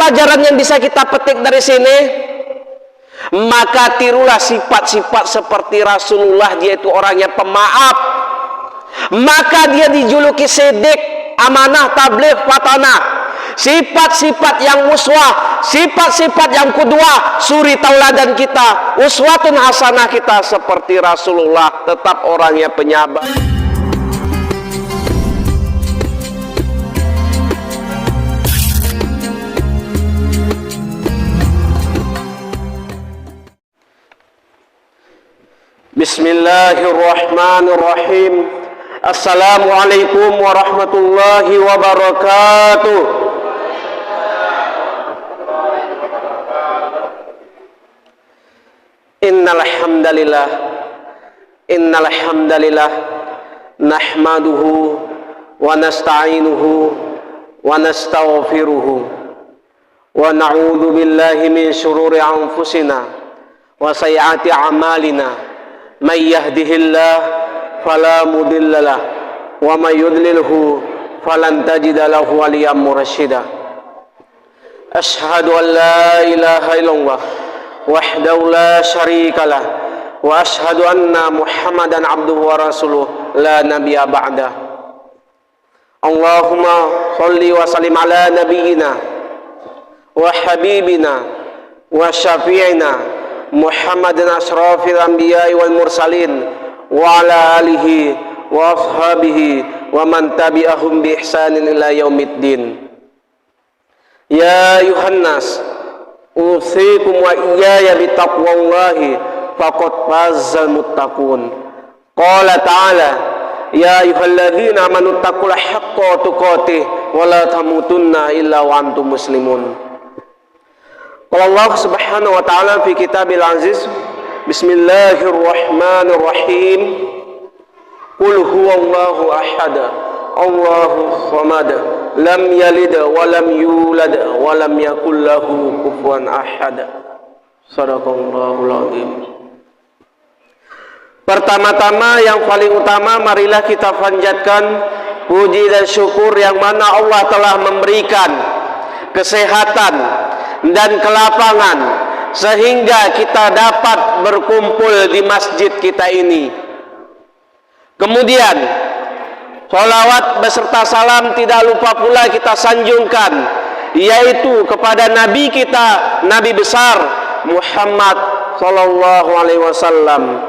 pelajaran yang bisa kita petik dari sini? Maka tirulah sifat-sifat seperti Rasulullah, dia itu orangnya pemaaf. Maka dia dijuluki sidik, amanah, tabligh, fatanah. Sifat-sifat yang uswah, sifat-sifat yang qudwah, suri tauladan kita, uswatun hasanah kita seperti Rasulullah, tetap orangnya penyabar. Bismillahirrahmanirrahim. Assalamualaikum warahmatullahi wabarakatuh. Innal hamdalillah nahmaduhu wa nasta'inuhu wa nastaghfiruhu wa na'udzu billahi min shururi anfusina wa sayyiati a'malina. Man yahdihillah fala mudilla lah wa may yudlilhu falan tajida lahu waliyyan mursyida. Asyhadu an la ilaha illallah wahdahu la syarika lah wa asyhadu anna Muhammadan abduhu wa rasuluh la nabiyya ba'da. Allahumma shalli wa sallim ala nabiyyina wa habibina wa syafi'ina Muhammadin asrafil anbiya'i wal mursalin wa ala alihi wa ashabihi wa man tabi'ahum bi ihsanin ila yaumiddin. Ya ayuhan nas, usikum wa iyaya bi taqwallahi faqad fazal muttaqun. Qala ta'ala, ya ayyuhalladzina amanu taqullaha haqqa tuqatih wa la tamutunna illa wa antum muslimun. Qala Allah subhanahu wa ta'ala fi kitabil aziz, bismillahirrahmanirrahim, qul huwallahu ahad, Allahu samad, lam yalid wa lam yulad wa lam yakul lahu kufuwan ahad. Shadaqallahul azim. Pertama-tama yang paling utama, marilah kita panjatkan puji dan syukur yang mana Allah telah memberikan kesehatan dan kelapangan sehingga kita dapat berkumpul di masjid kita ini. Kemudian sholawat beserta salam tidak lupa pula kita sanjungkan, yaitu kepada Nabi kita, Nabi besar Muhammad sallallahu alaihi wasallam.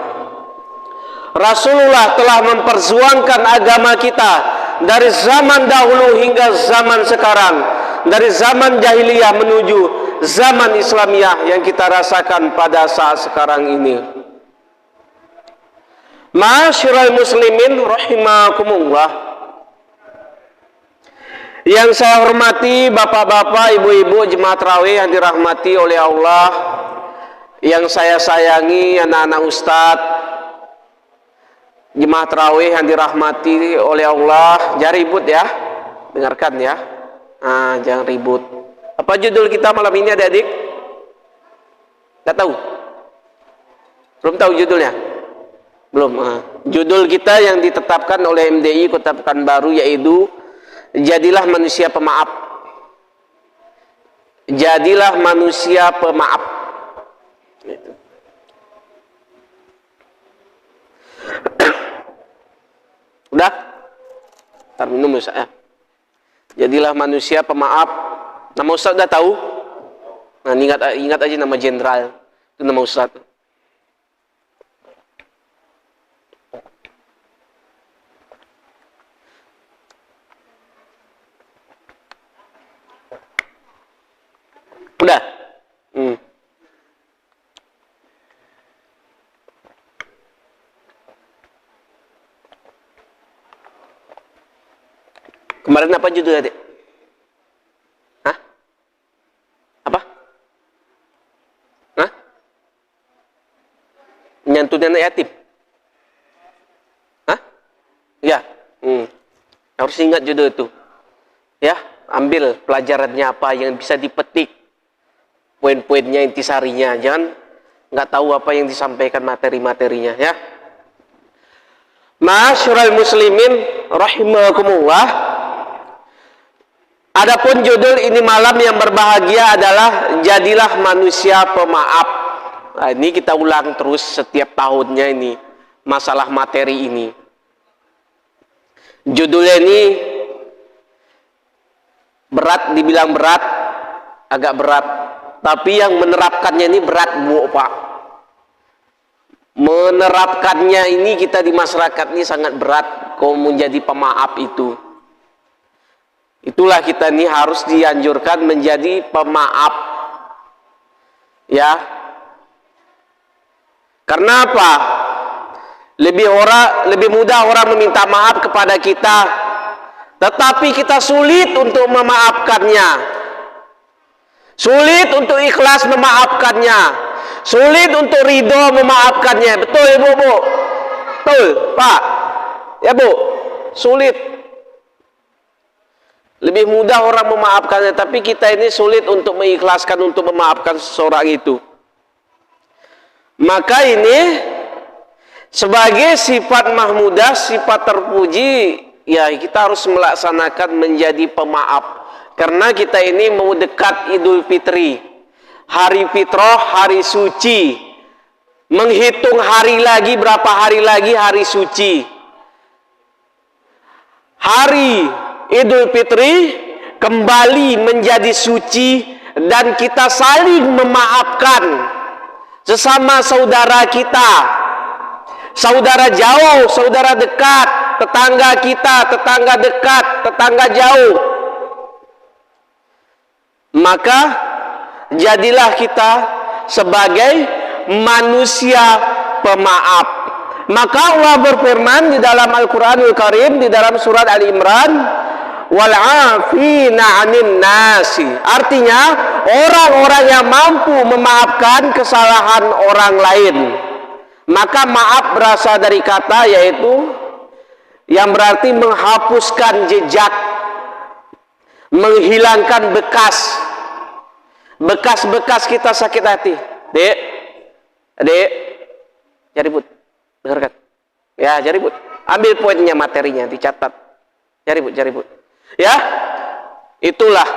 Rasulullah telah memperjuangkan agama kita dari zaman dahulu hingga zaman sekarang, dari zaman jahiliyah menuju zaman Islamiyah yang kita rasakan pada saat sekarang ini. Ma'asyiral muslimin rahimakumullah, yang saya hormati bapak-bapak, ibu-ibu jemaat tarawih yang dirahmati oleh Allah, yang saya sayangi anak-anak ustadz jemaat tarawih yang dirahmati oleh Allah. Jangan ribut ya, dengarkan ya, jangan ribut. Apa judul kita malam ini adik-adik? Gak tahu? Belum tahu judulnya? Belum. Judul kita yang ditetapkan oleh MDI Kota Pekanbaru yaitu Jadilah Manusia Pemaaf. Jadilah Manusia Pemaaf. Gitu. Udah? Ntar minum ya. Jadilah Manusia Pemaaf. Nama Ustaz udah tahu? Nah, ingat aja nama jenderal. Itu nama Ustaz. Udah? Kemarin apa judulnya, Dek? Nyantuin anak yatim. Ya. Harus ingat judul itu. Ya, ambil pelajarannya apa yang bisa dipetik. Poin-poinnya, intisarinya. Jangan nggak tahu apa yang disampaikan materi-materinya ya. Ma'asyiral muslimin rahimakumullah. Adapun judul ini malam yang berbahagia adalah jadilah manusia pemaaf. Nah, ini kita ulang terus setiap tahunnya ini masalah materi ini. Judulnya ini berat, dibilang berat, agak berat. Tapi yang menerapkannya ini berat, Bu, Pak. Menerapkannya ini kita di masyarakat ini sangat berat. Kau menjadi pemaaf itu. Itulah kita ini harus dianjurkan menjadi pemaaf. Ya. Karena apa? Lebih mudah orang meminta maaf kepada kita, tetapi kita sulit untuk memaafkannya. Sulit untuk ikhlas memaafkannya. Sulit untuk ridho memaafkannya. Betul ya, Bu? Betul, Pak? Ya, Bu? Sulit. Lebih mudah orang memaafkannya, tapi kita ini sulit untuk mengikhlaskan, untuk memaafkan seseorang itu. Maka ini sebagai sifat mahmudah, sifat terpuji, ya kita harus melaksanakan menjadi pemaaf. Karena kita ini mau dekat Idul Fitri, hari fitrah, hari suci. Menghitung hari lagi, berapa hari lagi hari suci. Hari Idul Fitri kembali menjadi suci dan kita saling memaafkan sesama saudara kita, saudara jauh, saudara dekat, tetangga kita, tetangga dekat, tetangga jauh. Maka jadilah kita sebagai manusia pemaaf. Maka Allah berfirman di dalam Al-Quranul Karim, di dalam surat Al-Imran, wal'afina 'anin nasi. Artinya orang-orang yang mampu memaafkan kesalahan orang lain. Maka maaf berasal dari kata yaitu yang berarti menghapuskan jejak, menghilangkan bekas kita sakit hati. Dek, jari but, dengarkan. Ya, jari but. Ambil poinnya, materinya, dicatat. Jari but. Ya, itulah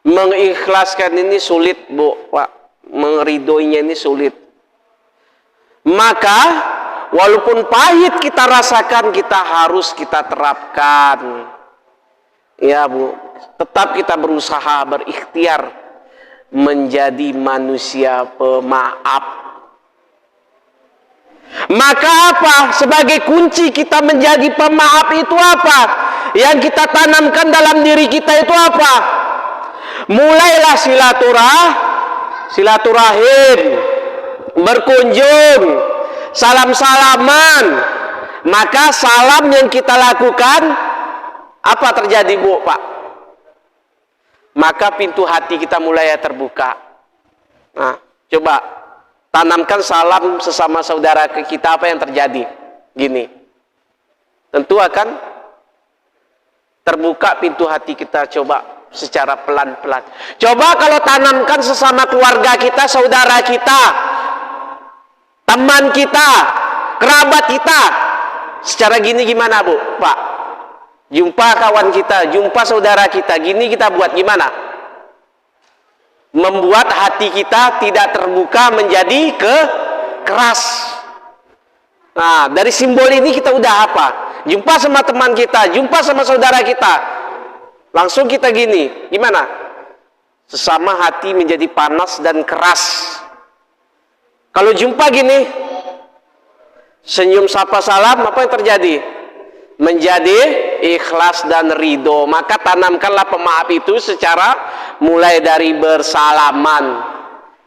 mengikhlaskan ini sulit, Bu, Pak. Meridoinya ini sulit. Maka walaupun pahit kita rasakan, kita harus kita terapkan. Ya, Bu, tetap kita berusaha, berikhtiar menjadi manusia pemaaf. Maka apa? Sebagai kunci kita menjadi pemaaf itu apa? Yang kita tanamkan dalam diri kita itu apa? Mulailah silaturahim, berkunjung, salam-salaman. Maka salam yang kita lakukan, apa terjadi, Bu, Pak? Maka pintu hati kita mulai terbuka. Nah, coba tanamkan salam sesama saudara ke kita, apa yang terjadi? Gini, tentu akan terbuka pintu hati kita. Coba secara pelan-pelan. Coba kalau tanamkan sesama keluarga kita, saudara kita, teman kita, kerabat kita, secara gini gimana, Bu, Pak? Jumpa kawan kita, jumpa saudara kita, gini kita buat gimana? Membuat hati kita tidak terbuka menjadi keras. Nah, dari simbol ini kita udah apa? Jumpa sama teman kita, jumpa sama saudara kita, langsung kita gini, gimana? Sesama hati menjadi panas dan keras. Kalau jumpa gini, senyum sapa salam, apa yang terjadi? Menjadi ikhlas dan ridho. Maka tanamkanlah pemaaf itu secara mulai dari bersalaman.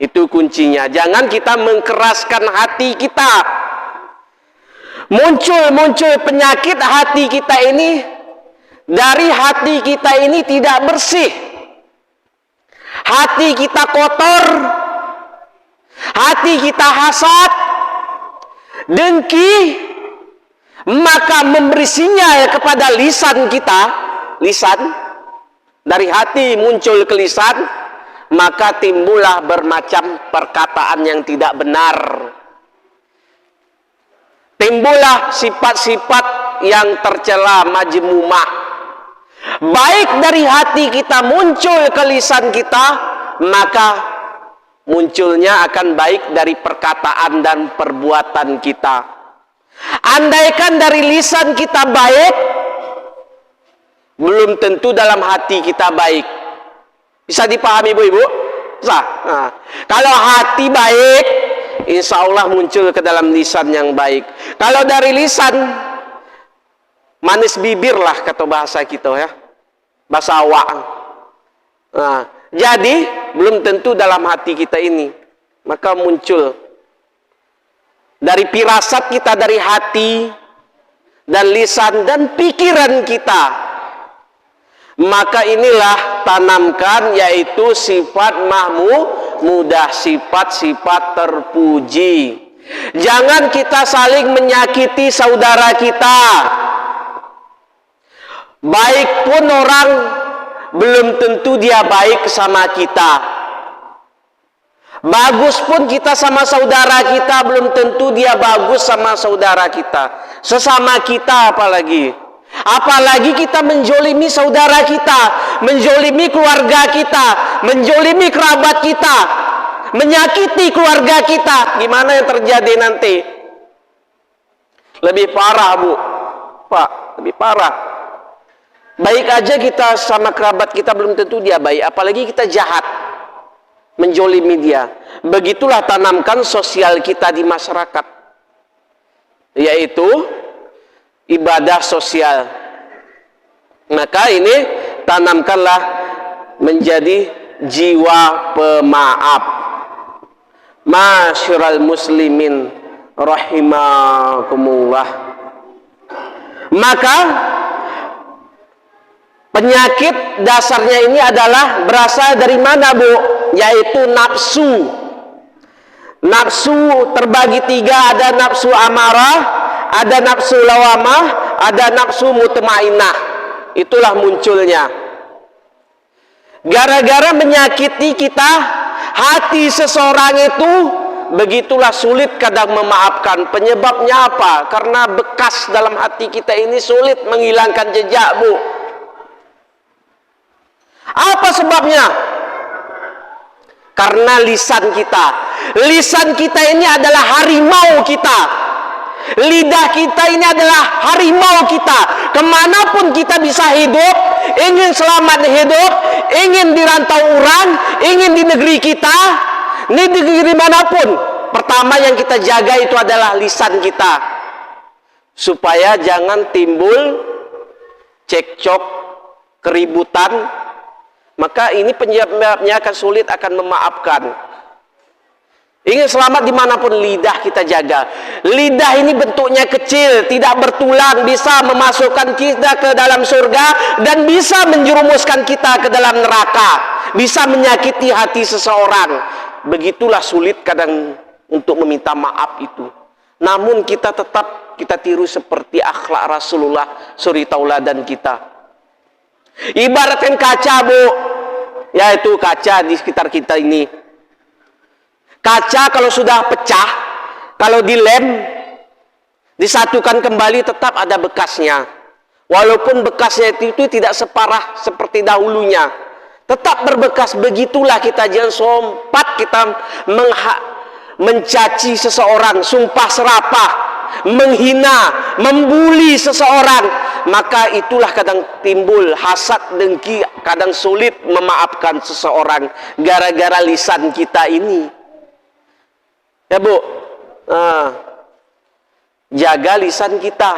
Itu kuncinya. Jangan kita mengkeraskan hati kita. Muncul penyakit hati kita ini dari hati kita ini tidak bersih. Hati kita kotor. Hati kita hasad, dengki. Maka memberi sinyal kepada lisan kita, lisan dari hati muncul ke lisan, maka timbullah bermacam perkataan yang tidak benar, timbullah sifat-sifat yang tercela, majmumah, baik dari hati kita muncul ke lisan kita, maka munculnya akan baik dari perkataan dan perbuatan kita. Andaikan dari lisan kita baik, belum tentu dalam hati kita baik. Bisa dipahami ibu-ibu? Bisa. Nah, kalau hati baik, insya Allah muncul ke dalam lisan yang baik. Kalau dari lisan, manis bibir lah kata bahasa kita ya, bahasa awak. Nah, jadi belum tentu dalam hati kita ini, maka muncul dari firasat kita, dari hati dan lisan dan pikiran kita. Maka inilah tanamkan, yaitu sifat mahmudah, sifat-sifat terpuji. Jangan kita saling menyakiti saudara kita. Baik pun orang, belum tentu dia baik sama kita. Bagus pun kita sama saudara kita, belum tentu dia bagus sama saudara kita. Sesama kita apalagi. Apalagi kita menjolimi saudara kita, menjolimi keluarga kita, menjolimi kerabat kita, menyakiti keluarga kita. Gimana yang terjadi nanti? Lebih parah, Bu. Pak, lebih parah. Baik aja kita sama kerabat kita, belum tentu dia baik. Apalagi kita jahat, menjolimi dia. Begitulah tanamkan sosial kita di masyarakat, yaitu ibadah sosial. Maka ini tanamkanlah menjadi jiwa pemaaf. Masyiral muslimin rahimakumullah. Maka penyakit dasarnya ini adalah berasal dari mana, Bu? Yaitu nafsu. Nafsu terbagi tiga, ada nafsu amarah, ada nafsu lawamah, ada nafsu mutmainnah. Itulah munculnya. Gara-gara menyakiti kita, hati seseorang itu begitulah sulit kadang memaafkan. Penyebabnya apa? Karena bekas dalam hati kita ini sulit menghilangkan jejak, Bu. Apa sebabnya? Karena lisan kita. Lisan kita ini adalah harimau kita. Lidah kita ini adalah harimau kita. Kemanapun kita bisa hidup, ingin selamat hidup, ingin di rantau orang, ingin di negeri kita, di negeri manapun, pertama yang kita jaga itu adalah lisan kita, supaya jangan timbul cekcok, keributan. Maka ini penyebabnya akan sulit akan memaafkan. Ingin selamat dimanapun, lidah kita jaga. Lidah ini bentuknya kecil, tidak bertulang, bisa memasukkan kita ke dalam surga dan bisa menjerumuskan kita ke dalam neraka, bisa menyakiti hati seseorang. Begitulah sulit kadang untuk meminta maaf itu. Namun kita tetap kita tiru seperti akhlak Rasulullah, suri tauladan kita. Ibaratkan kaca, Bu, yaitu kaca di sekitar kita ini. Kaca kalau sudah pecah, kalau dilem, disatukan kembali, tetap ada bekasnya. Walaupun bekasnya itu tidak separah seperti dahulunya, tetap berbekas. Begitulah kita, jangan sempat kita mencaci seseorang, sumpah serapah, menghina, membuli seseorang. Maka itulah kadang timbul hasad, dengki, kadang sulit memaafkan seseorang gara-gara lisan kita ini. Ya, Bu, jaga lisan kita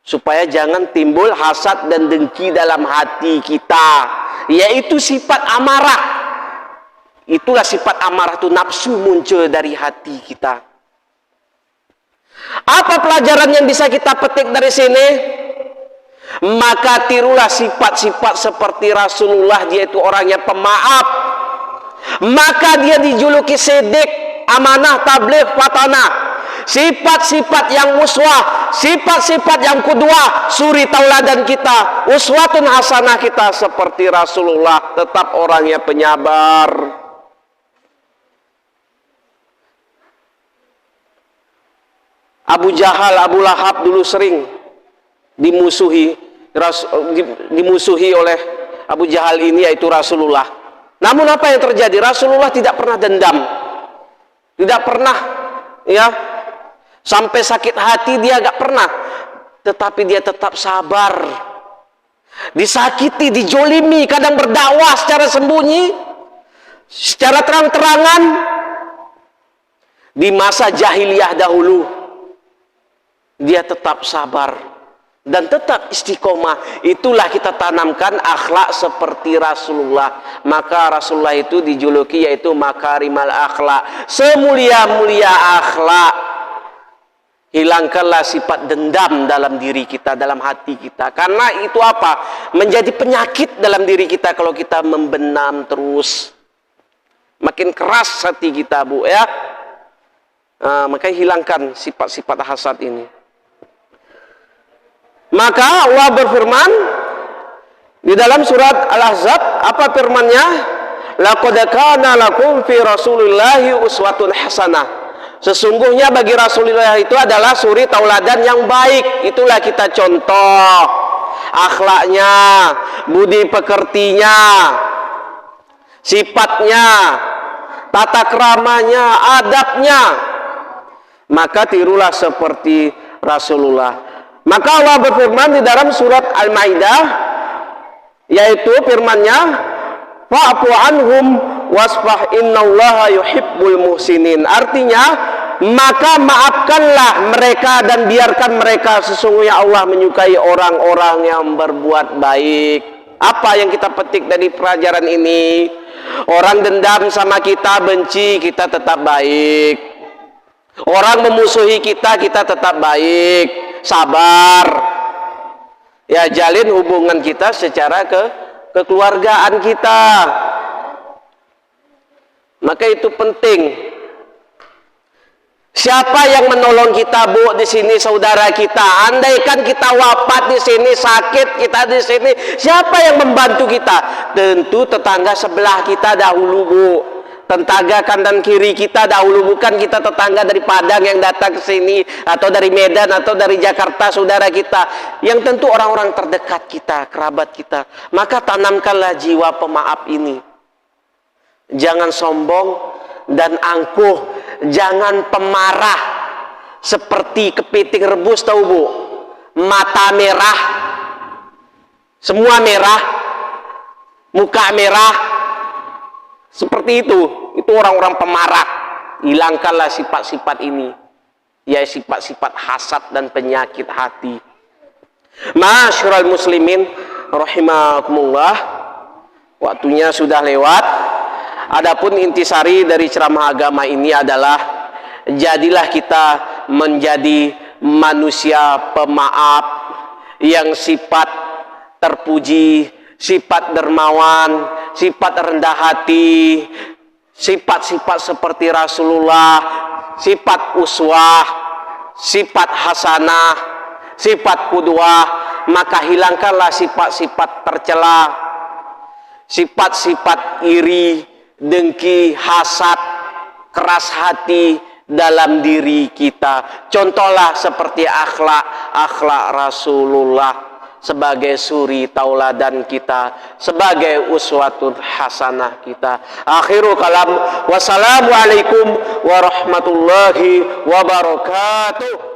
supaya jangan timbul hasad dan dengki dalam hati kita, yaitu sifat amarah. Itulah sifat amarah, itu nafsu muncul dari hati kita. Apa pelajaran yang bisa kita petik dari sini? Maka tirulah sifat-sifat seperti Rasulullah, dia itu orang yang pemaaf. Maka dia dijuluki sidik, amanah, tabligh, fatanah. Sifat-sifat yang uswah, sifat-sifat yang qudwah, suri tauladan kita, uswatun hasanah kita seperti Rasulullah, tetap orangnya penyabar. Abu Jahal, Abu Lahab dulu sering dimusuhi dimusuhi oleh Abu Jahal ini, yaitu Rasulullah. Namun apa yang terjadi? Rasulullah tidak pernah dendam, tidak pernah ya sampai sakit hati, dia gak pernah, tetapi dia tetap sabar. Disakiti, dijolimi, kadang berdakwah secara sembunyi, secara terang-terangan di masa jahiliyah dahulu. Dia tetap sabar dan tetap istiqomah. Itulah kita tanamkan akhlak seperti Rasulullah. Maka Rasulullah itu dijuluki yaitu makarimal akhlak, semulia-mulia akhlak. Hilangkanlah sifat dendam dalam diri kita, dalam hati kita. Karena itu apa? Menjadi penyakit dalam diri kita kalau kita membenam terus. Makin keras hati kita, Bu, ya. Makanya hilangkan sifat-sifat hasad ini. Maka Allah berfirman di dalam surat Al-Ahzab, apa firman-Nya? Laqad kana lakum fi Rasulillahi uswatun hasanah. Sesungguhnya bagi Rasulullah itu adalah suri tauladan yang baik. Itulah kita contoh akhlaknya, budi pekertinya, sifatnya, tata keramanya, adabnya. Maka tirulah seperti Rasulullah. Maka Allah berfirman di dalam surat Al-Maidah, yaitu firman-Nya, fa'fu anhum wasfah innallaha yuhibbul muhsinin. Artinya, maka maafkanlah mereka dan biarkan mereka, sesungguhnya Allah menyukai orang-orang yang berbuat baik. Apa yang kita petik dari pelajaran ini? Orang dendam sama kita, benci, kita tetap baik. Orang memusuhi kita, kita tetap baik, sabar. Ya, jalin hubungan kita secara kekeluargaan kita. Maka itu penting. Siapa yang menolong kita, Bu, di sini saudara kita? Andaikan kita wafat di sini, sakit kita di sini, siapa yang membantu kita? Tentu tetangga sebelah kita dahulu, Bu. Tetangga kanan kiri kita dahulu, bukan kita tetangga dari Padang yang datang ke sini, atau dari Medan, atau dari Jakarta, saudara kita. Yang tentu orang-orang terdekat kita, kerabat kita. Maka tanamkanlah jiwa pemaaf ini. Jangan sombong dan angkuh, jangan pemarah seperti kepiting rebus, tahu, Bu? Mata merah, semua merah, muka merah, seperti itu orang-orang pemarah. Hilangkanlah sifat-sifat ini, ya, sifat-sifat hasad dan penyakit hati. Ma'asyiral muslimin rahimakumullah, waktunya sudah lewat. Adapun intisari dari ceramah agama ini adalah, jadilah kita menjadi manusia pemaaf yang sifat terpuji, sifat dermawan, sifat rendah hati, sifat-sifat seperti Rasulullah, sifat uswah, sifat hasanah, sifat qudwah. Maka hilangkanlah sifat-sifat tercela, sifat-sifat iri, dengki, hasad, keras hati dalam diri kita. Contohlah seperti akhlak Rasulullah sebagai suri tauladan kita, sebagai uswatun hasanah kita. Akhiru kalam, wassalamualaikum warahmatullahi wabarakatuh.